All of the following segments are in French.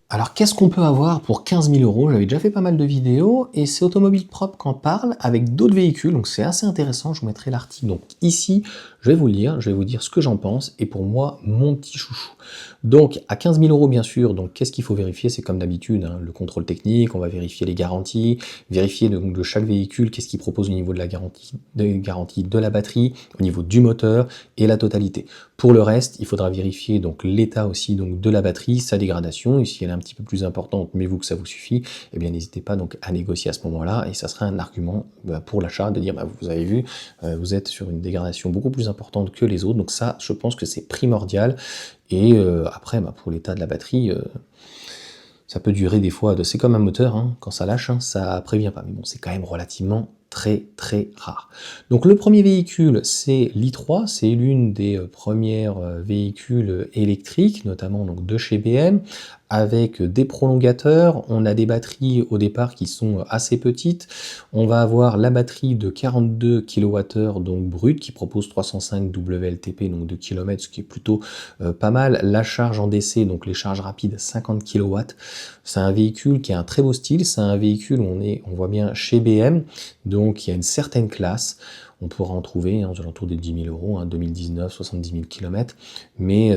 Alors, qu'est-ce qu'on peut avoir pour 15 000 euros? J'avais déjà fait pas mal de vidéos et c'est Automobile Propre qu'en parle avec d'autres véhicules, donc c'est assez intéressant. Je vous mettrai l'article. Donc, ici, je vais vous le lire, je vais vous dire ce que j'en pense et pour moi, mon petit chouchou. Donc, à 15 000 euros, bien sûr, donc qu'est-ce qu'il faut vérifier? C'est comme d'habitude, hein, le contrôle technique, on va vérifier les garanties, vérifier donc, de chaque véhicule, qu'est-ce qu'il propose au niveau de la garantie de la batterie, au niveau du moteur et la totalité. Pour le reste, il faudra vérifier donc l'état aussi donc de la batterie, sa dégradation, et si elle est un petit peu plus importante, mais vous que ça vous suffit, eh bien n'hésitez pas donc à négocier à ce moment-là, et ça sera un argument pour l'achat de dire vous avez vu, vous êtes sur une dégradation beaucoup plus importante que les autres, donc ça, je pense que c'est primordial. Et après, pour l'état de la batterie, ça peut durer des fois, c'est comme un moteur, hein, quand ça lâche, hein, ça prévient pas, mais bon, c'est quand même relativement très rare. Donc le premier véhicule, c'est l'i3, c'est l'une des premières véhicules électriques, notamment donc de chez BM, avec des prolongateurs. On a des batteries au départ qui sont assez petites. On va avoir la batterie de 42 kWh donc brute qui propose 305 WLTP donc de kilomètres, ce qui est plutôt pas mal. La charge en DC, donc les charges rapides 50 kW. C'est un véhicule qui a un très beau style. C'est un véhicule on voit bien chez BM, donc il y a une certaine classe. On pourra en trouver aux alentours des 10 000 euros, 2019, 70 000 km, mais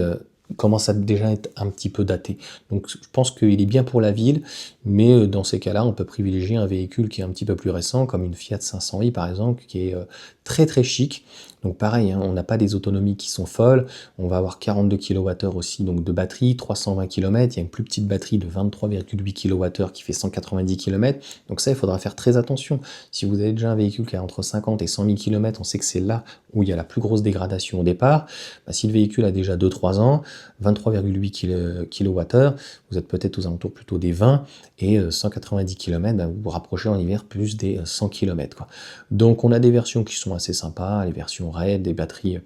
commence à déjà être un petit peu daté. Donc je pense qu'il est bien pour la ville, mais dans ces cas-là, on peut privilégier un véhicule qui est un petit peu plus récent, comme une Fiat 500i par exemple, qui est très chic. Donc pareil, hein, on n'a pas des autonomies qui sont folles, on va avoir 42 kWh aussi donc de batterie, 320 km, il y a une plus petite batterie de 23,8 kWh qui fait 190 km, donc ça il faudra faire très attention. Si vous avez déjà un véhicule qui a entre 50 et 100 000 km, on sait que c'est là où il y a la plus grosse dégradation au départ. Si le véhicule a déjà 2-3 ans, 23,8 kWh, vous êtes peut-être aux alentours plutôt des 20, et 190 km, vous vous rapprochez en hiver plus des 100 km, quoi. Donc on a des versions qui sont assez sympas, les versions RAID, des batteries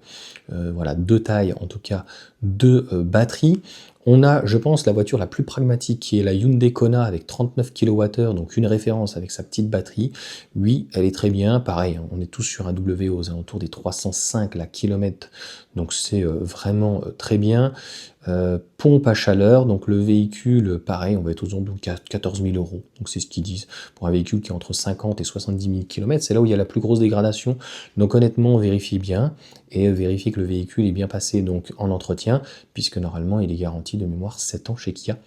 voilà, de taille, en tout cas de batterie. On a, je pense, la voiture la plus pragmatique qui est la Hyundai Kona avec 39 kWh, donc une référence avec sa petite batterie. Oui, elle est très bien, pareil, on est tous sur un W aux alentours des 305 la kilomètre, donc c'est vraiment très bien. Pompe à chaleur, donc le véhicule, pareil, on va être aux alentours de 14 000 euros, donc c'est ce qu'ils disent, pour un véhicule qui est entre 50 et 70 000 km, c'est là où il y a la plus grosse dégradation, donc honnêtement, vérifiez bien, et vérifiez que le véhicule est bien passé donc en entretien, puisque normalement il est garanti de mémoire 7 ans chez Kia.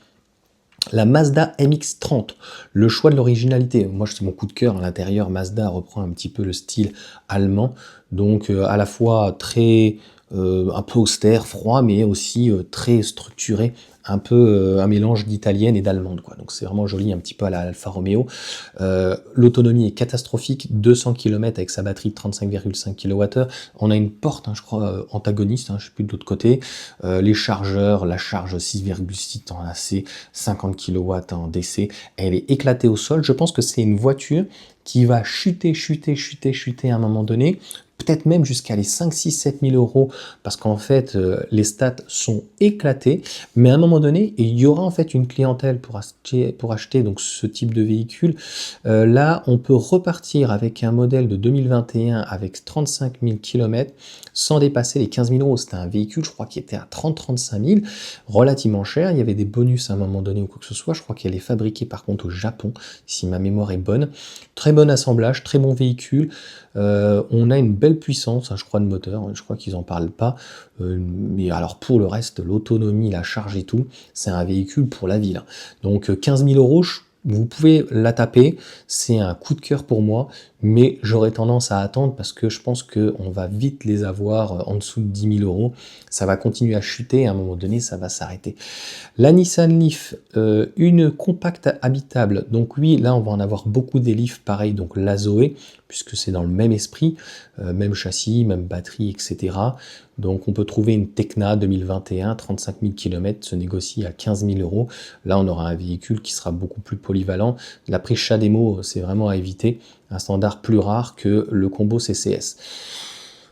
La Mazda MX-30, le choix de l'originalité. Moi, c'est mon coup de cœur. À l'intérieur, Mazda reprend un petit peu le style allemand. Donc, à la fois très un peu austère, froid, mais aussi très structuré. Un peu un mélange d'italienne et d'allemande, quoi. Donc, c'est vraiment joli, un petit peu à la Alfa Romeo. L'autonomie est catastrophique. 200 km avec sa batterie de 35,5 kWh. On a une porte, hein, je crois, antagoniste, hein, je ne sais plus de l'autre côté. Les chargeurs, la charge 6,6 en AC, 50 kW en DC, elle est éclatée au sol. Je pense que c'est une voiture qui va chuter à un moment donné, peut-être même jusqu'à les 5, 6, 7 000 euros, parce qu'en fait, les stats sont éclatées, mais à un moment donné, il y aura en fait une clientèle pour acheter donc ce type de véhicule. Là, on peut repartir avec un modèle de 2021 avec 35 000 km sans dépasser les 15 000 euros. C'était un véhicule, je crois, qui était à 30-35 000, relativement cher. Il y avait des bonus à un moment donné ou quoi que ce soit. Je crois qu'elle est fabriquée par contre au Japon, si ma mémoire est bonne. Très bon assemblage, très bon véhicule. On a une belle puissance, hein, je crois, de moteur. Je crois qu'ils en parlent pas. Mais alors pour le reste, l'autonomie, la charge et tout, c'est un véhicule pour la ville. Donc 15 000 euros, vous pouvez la taper, c'est un coup de cœur pour moi, mais j'aurais tendance à attendre parce que je pense qu'on va vite les avoir en dessous de 10 000 euros. Ça va continuer à chuter et à un moment donné, ça va s'arrêter. La Nissan Leaf, une compacte habitable. Donc oui, là, on va en avoir beaucoup des Leaf, pareil, donc la Zoé, puisque c'est dans le même esprit, même châssis, même batterie, etc. Donc on peut trouver une Tecna 2021, 35 000 km, se négocie à 15 000 euros. Là, on aura un véhicule qui sera beaucoup plus polyvalent. La prise CHAdeMO, c'est vraiment à éviter. Un standard plus rare que le combo CCS.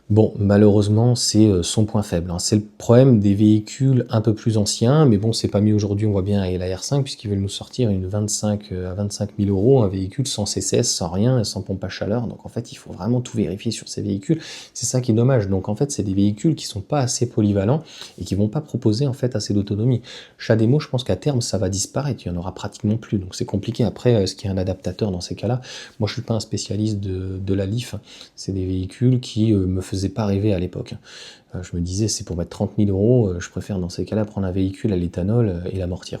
Bon, malheureusement, c'est son point faible, hein. C'est le problème des véhicules un peu plus anciens, mais bon, c'est pas mieux aujourd'hui, on voit bien avec la R5, puisqu'ils veulent nous sortir une 25 à 25 000 euros, un véhicule sans CCS, sans rien, et sans pompe à chaleur. Donc en fait, il faut vraiment tout vérifier sur ces véhicules. C'est ça qui est dommage. Donc en fait, c'est des véhicules qui sont pas assez polyvalents et qui vont pas proposer en fait assez d'autonomie. CHAdeMO, je pense qu'à terme, ça va disparaître, il y en aura pratiquement plus. Donc c'est compliqué. Après, est-ce qu'il y a un adaptateur dans ces cas-là? Moi, je suis pas un spécialiste de la Leaf. C'est des véhicules qui me faisaient pas rêver à l'époque. Je me disais, c'est pour mettre 30 000 euros, je préfère dans ces cas-là prendre un véhicule à l'éthanol et l'amortir.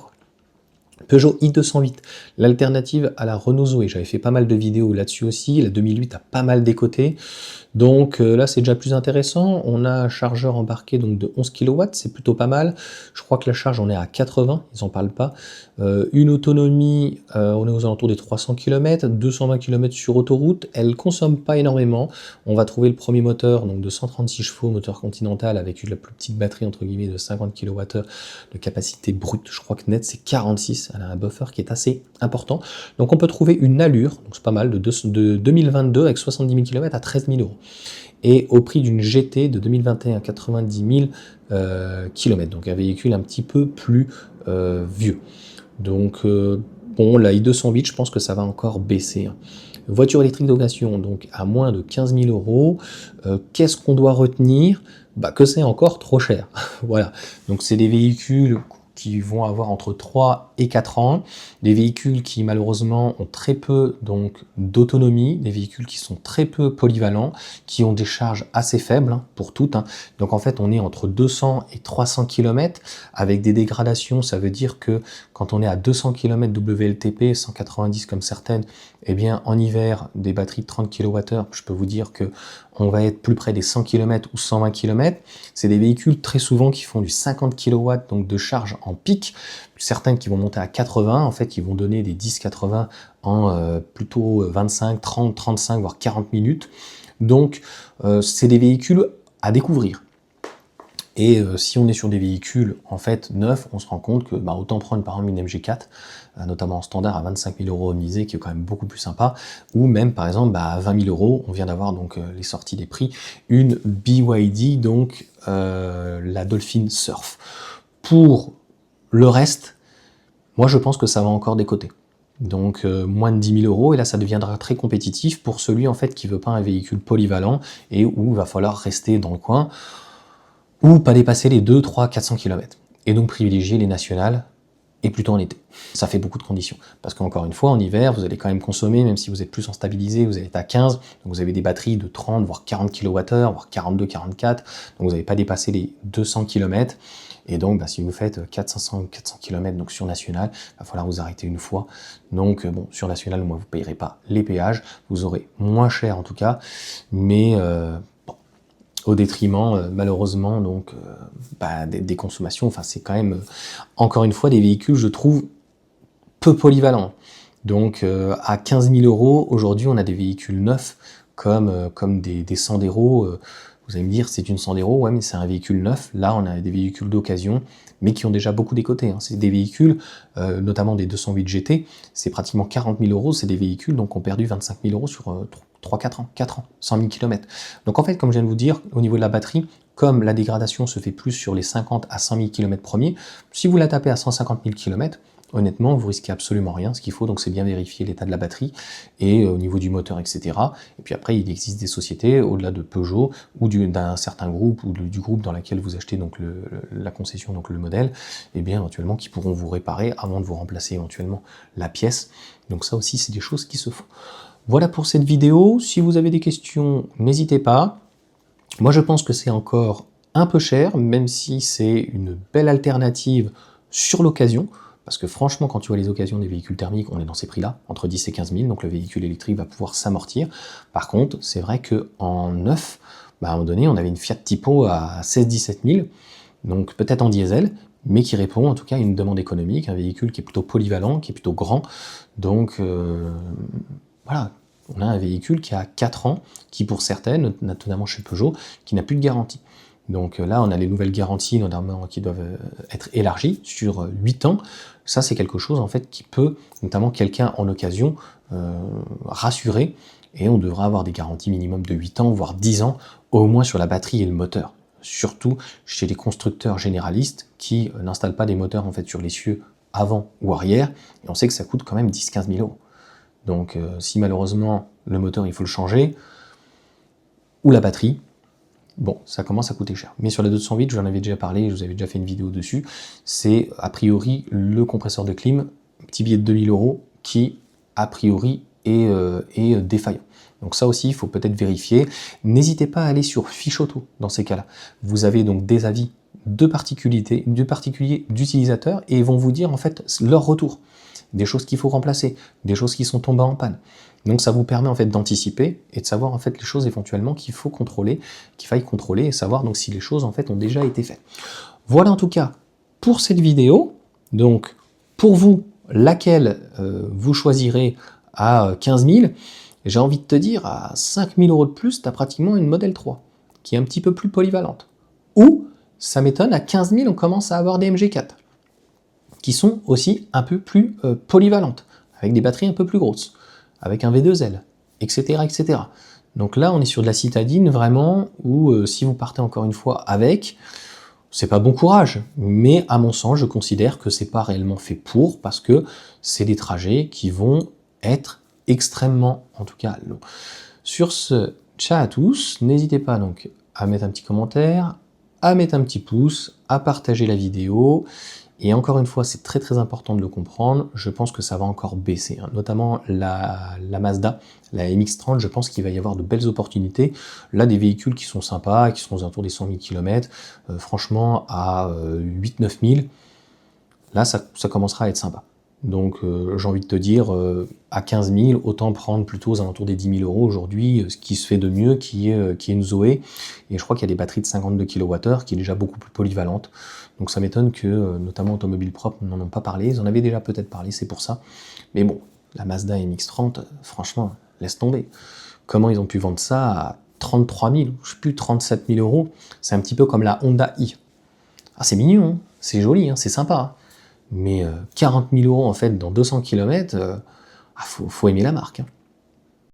Peugeot i208, l'alternative à la Renault Zoé. J'avais fait pas mal de vidéos là-dessus aussi. La 2008 a pas mal décoté. Donc là, c'est déjà plus intéressant. On a un chargeur embarqué donc, de 11 kW, c'est plutôt pas mal. Je crois que la charge, on est à 80, ils n'en parlent pas. Une autonomie, on est aux alentours des 300 km, 220 km sur autoroute. Elle ne consomme pas énormément. On va trouver le premier moteur donc de 136 chevaux, moteur Continental, avec la plus petite batterie entre guillemets de 50 kWh de capacité brute. Je crois que net, c'est 46. Elle a un buffer qui est assez important. Donc on peut trouver une allure, donc c'est pas mal, de 2022 avec 70 000 km à 13 000 euros. Et au prix d'une GT de 2021 à 90 000 km. Donc un véhicule un petit peu plus vieux. Donc bon, la i208, je pense que ça va encore baisser. Voiture électrique d'occasion, donc à moins de 15 000 euros. Qu'est-ce qu'on doit retenir? Bah, que c'est encore trop cher. Voilà. Donc c'est des véhicules qui vont avoir entre 3 et 4 ans, des véhicules qui malheureusement ont très peu donc d'autonomie, des véhicules qui sont très peu polyvalents, qui ont des charges assez faibles pour toutes. Donc en fait on est entre 200 et 300 km avec des dégradations. Ça veut dire que quand on est à 200 km WLTP, 190 comme certaines, eh bien en hiver des batteries de 30 kWh, je peux vous dire que on va être plus près des 100 km ou 120 km. C'est des véhicules très souvent qui font du 50 kW donc de charge en pic, certains qui vont monter à 80, en fait, qui vont donner des 10-80 en plutôt 25, 30, 35, voire 40 minutes. Donc, c'est des véhicules à découvrir. Et si on est sur des véhicules en fait neufs, on se rend compte que autant prendre par exemple une MG4, notamment en standard à 25 000 euros misé, qui est quand même beaucoup plus sympa, ou même par exemple à 20 000 euros, on vient d'avoir donc les sorties des prix, une BYD, donc la Dolphin Surf. Pour le reste, moi je pense que ça va encore décoter. Donc moins de 10 000 euros, et là ça deviendra très compétitif pour celui en fait qui veut pas un véhicule polyvalent et où il va falloir rester dans le coin, ou pas dépasser les 2, 3, 400 km. Et donc privilégier les nationales, et plutôt en été. Ça fait beaucoup de conditions. Parce qu'encore une fois, en hiver, vous allez quand même consommer, même si vous êtes plus en stabilisé, vous allez être à 15, donc vous avez des batteries de 30, voire 40 kWh, voire 42, 44, donc vous n'allez pas dépasser les 200 km. Et donc, si vous faites 400 km donc sur national, il va falloir vous arrêter une fois. Donc, bon, sur national, moi, vous ne payerez pas les péages, vous aurez moins cher en tout cas, mais au détriment malheureusement donc des consommations. Enfin, c'est quand même encore une fois des véhicules, je trouve, peu polyvalents. Donc à 15 000 euros aujourd'hui, on a des véhicules neufs comme des Sandero. Vous allez me dire, c'est une Sandero, ouais, mais c'est un véhicule neuf. Là, on a des véhicules d'occasion, mais qui ont déjà beaucoup décoté. C'est des véhicules, notamment des 208 GT, c'est pratiquement 40 000 euros. C'est des véhicules donc qui ont perdu 25 000 euros sur 3-4 ans, 4 ans, 100 000 km. Donc en fait, comme je viens de vous dire, au niveau de la batterie, comme la dégradation se fait plus sur les 50 à 100 000 km premiers, si vous la tapez à 150 000 km, honnêtement, vous risquez absolument rien. Ce qu'il faut, donc, c'est bien vérifier l'état de la batterie et au niveau du moteur, etc. Et puis après, il existe des sociétés, au-delà de Peugeot ou d'un certain groupe ou du groupe dans lequel vous achetez donc la concession, donc le modèle, et bien éventuellement qui pourront vous réparer avant de vous remplacer éventuellement la pièce. Donc ça aussi, c'est des choses qui se font. Voilà pour cette vidéo. Si vous avez des questions, n'hésitez pas. Moi, je pense que c'est encore un peu cher, même si c'est une belle alternative sur l'occasion. Parce que franchement, quand tu vois les occasions des véhicules thermiques, on est dans ces prix-là, entre 10 et 15 000, donc le véhicule électrique va pouvoir s'amortir. Par contre, c'est vrai qu'en neuf, à un moment donné, on avait une Fiat Tipo à 16-17 000, donc peut-être en diesel, mais qui répond en tout cas à une demande économique, un véhicule qui est plutôt polyvalent, qui est plutôt grand. Donc voilà, on a un véhicule qui a 4 ans, qui pour certaines, notamment chez Peugeot, qui n'a plus de garantie. Donc là, on a les nouvelles garanties, notamment qui doivent être élargies sur 8 ans. Ça, c'est quelque chose en fait qui peut, notamment quelqu'un en occasion, rassurer. Et on devra avoir des garanties minimum de 8 ans, voire 10 ans, au moins sur la batterie et le moteur. Surtout chez les constructeurs généralistes qui n'installent pas des moteurs en fait sur l'essieu avant ou arrière, et on sait que ça coûte quand même 10-15 000 euros. Donc si malheureusement le moteur il faut le changer, ou la batterie, bon, ça commence à coûter cher. Mais sur la 208, j'en avais déjà parlé, je vous avais déjà fait une vidéo dessus, c'est a priori le compresseur de clim, petit billet de 2000 euros, qui a priori est défaillant. Donc ça aussi, il faut peut-être vérifier. N'hésitez pas à aller sur Fiche Auto dans ces cas-là. Vous avez donc des avis de particuliers, d'utilisateurs, et ils vont vous dire en fait leur retour. Des choses qu'il faut remplacer, des choses qui sont tombées en panne. Donc ça vous permet en fait d'anticiper et de savoir en fait les choses éventuellement qu'il faut contrôler, qu'il faille contrôler et savoir donc si les choses en fait ont déjà été faites. Voilà en tout cas pour cette vidéo. Donc pour vous, laquelle vous choisirez à 15 000, j'ai envie de te dire à 5 000 euros de plus, tu as pratiquement une Model 3 qui est un petit peu plus polyvalente. Ou, ça m'étonne, à 15 000 on commence à avoir des MG4 qui sont aussi un peu plus polyvalentes, avec des batteries un peu plus grosses, avec un V2L, etc., etc. Donc là, on est sur de la citadine vraiment, où si vous partez encore une fois avec, c'est pas bon courage, mais à mon sens, je considère que c'est pas réellement fait pour, parce que c'est des trajets qui vont être extrêmement, en tout cas, longs. Sur ce, ciao à tous, n'hésitez pas donc à mettre un petit commentaire, à mettre un petit pouce, à partager la vidéo. Et encore une fois, c'est très très important de le comprendre, je pense que ça va encore baisser, hein. Notamment la Mazda, la MX-30, je pense qu'il va y avoir de belles opportunités. Là, des véhicules qui sont sympas, qui sont aux alentours des 100 000 km, franchement, à 8-9 000, là, ça commencera à être sympa. Donc, j'ai envie de te dire, à 15 000, autant prendre plutôt aux alentours des 10 000 euros aujourd'hui, ce qui se fait de mieux, qui est une Zoé. Et je crois qu'il y a des batteries de 52 kWh, qui est déjà beaucoup plus polyvalente. Donc ça m'étonne que, notamment Automobile Propre, n'en ont pas parlé. Ils en avaient déjà peut-être parlé, c'est pour ça. Mais bon, la Mazda MX-30, franchement, laisse tomber. Comment ils ont pu vendre ça à 33 000, je sais plus, 37 000 euros? C'est un petit peu comme la Honda i. Ah, c'est mignon, hein, c'est joli, hein, c'est sympa. Hein. Mais 40 000 euros en fait dans 200 km, faut aimer la marque. Hein.